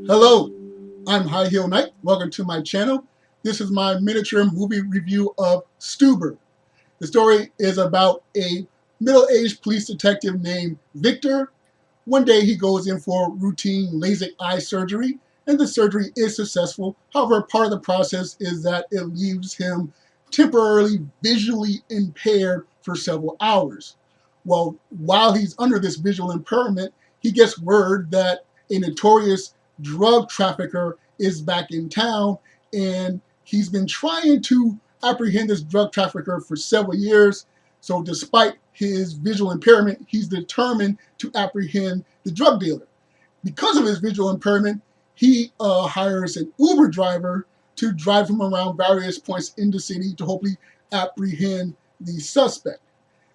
Hello, I'm High Heel Knight. Welcome to my channel. This is my miniature movie review of Stuber. The story is about a middle-aged police detective named Victor. One day he goes in for routine Lasik eye surgery, and the surgery is successful. However, part of the process is that it leaves him temporarily visually impaired for several hours. Well, while he's under this visual impairment, he gets word that a notorious drug trafficker is back in town, and he's been trying to apprehend this drug trafficker for several years. So despite his visual impairment, he's determined to apprehend the drug dealer. Because of his visual impairment, he hires an Uber driver to drive him around various points in the city to hopefully apprehend the suspect.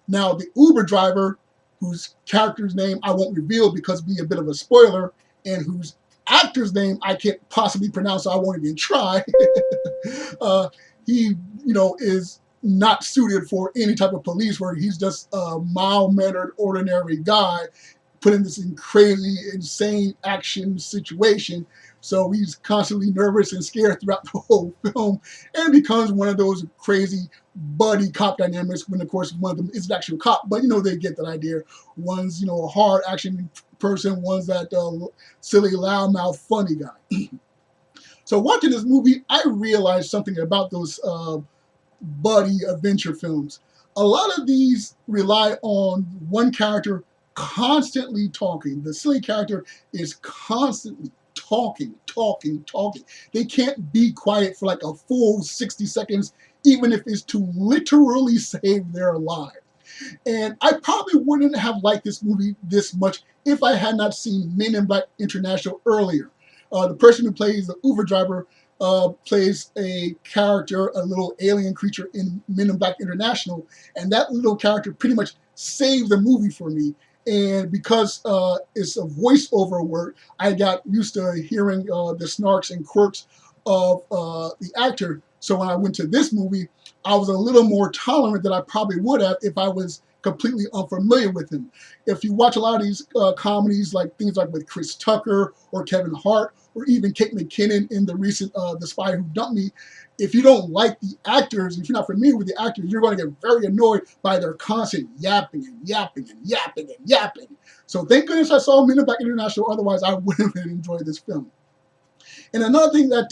Now, the Uber driver, whose character's name I won't reveal because it'd be a bit of a spoiler, and whose actor's name I can't possibly pronounce, so I won't even try. He, is not suited for any type of police work. He's just a mild-mannered, ordinary guy put in this crazy, insane action situation. So he's constantly nervous and scared throughout the whole film, and becomes one of those crazy buddy cop dynamics when, of course, one of them is an actual cop. But, they get that idea. One's, a hard action person, one's that silly, loudmouth, funny guy. So watching this movie, I realized something about those buddy adventure films. A lot of these rely on one character constantly talking. The silly character is constantly talking. They can't be quiet for like a full 60 seconds, even if it's to literally save their lives. And I probably wouldn't have liked this movie this much if I had not seen Men in Black International earlier. The person who plays the Uber driver plays a character, a little alien creature in Men in Black International, and that little character pretty much saved the movie for me. And because it's a voiceover work, I got used to hearing the snarks and quirks of the actor. So when I went to this movie, I was a little more tolerant than I probably would have if I was completely unfamiliar with him. If you watch a lot of these comedies, like things like with Chris Tucker or Kevin Hart, or even Kate McKinnon in the recent The Spy Who Dumped Me, if you don't like the actors, if you're not familiar with the actors, you're going to get very annoyed by their constant yapping and yapping and yapping and yapping. So thank goodness I saw Men in Black International, otherwise I wouldn't have enjoyed this film. And another thing that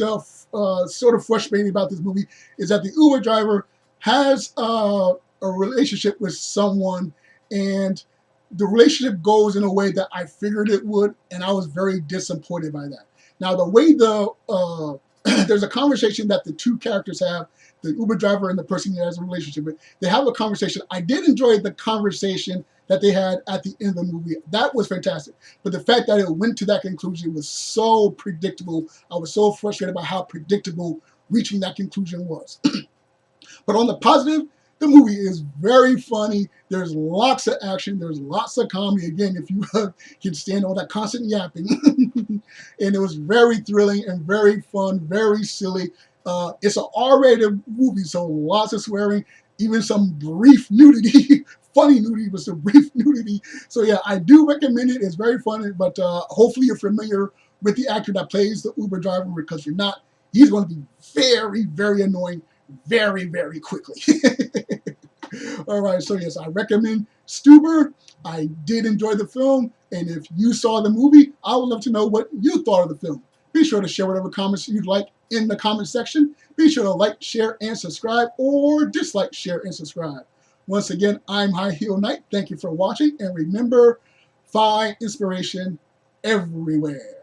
sort of frustrated me about this movie is that the Uber driver has a relationship with someone, and the relationship goes in a way that I figured it would, and I was very disappointed by that. Now, the way there's a conversation that the two characters have, the Uber driver and the person he has a relationship with, they have a conversation. I did enjoy the conversation that they had at the end of the movie. That was fantastic. But the fact that it went to that conclusion was so predictable. I was so frustrated by how predictable reaching that conclusion was. But on the positive, the movie is very funny. There's lots of action. There's lots of comedy. Again, if you can stand all that constant yapping. And it was very thrilling and very fun, very silly. It's an R-rated movie, so lots of swearing, even some brief nudity. Funny nudity, but some brief nudity. So yeah, I do recommend it. It's very funny, but hopefully you're familiar with the actor that plays the Uber driver, because if you're not, he's going to be very, very annoying very, very quickly. All right, so yes, I recommend Stuber. I did enjoy the film, and if you saw the movie, I would love to know what you thought of the film. Be sure to share whatever comments you'd like in the comment section. Be sure to like, share, and subscribe, or dislike, share, and subscribe. Once again, I'm High Heel Knight. Thank you for watching, and remember, find inspiration everywhere.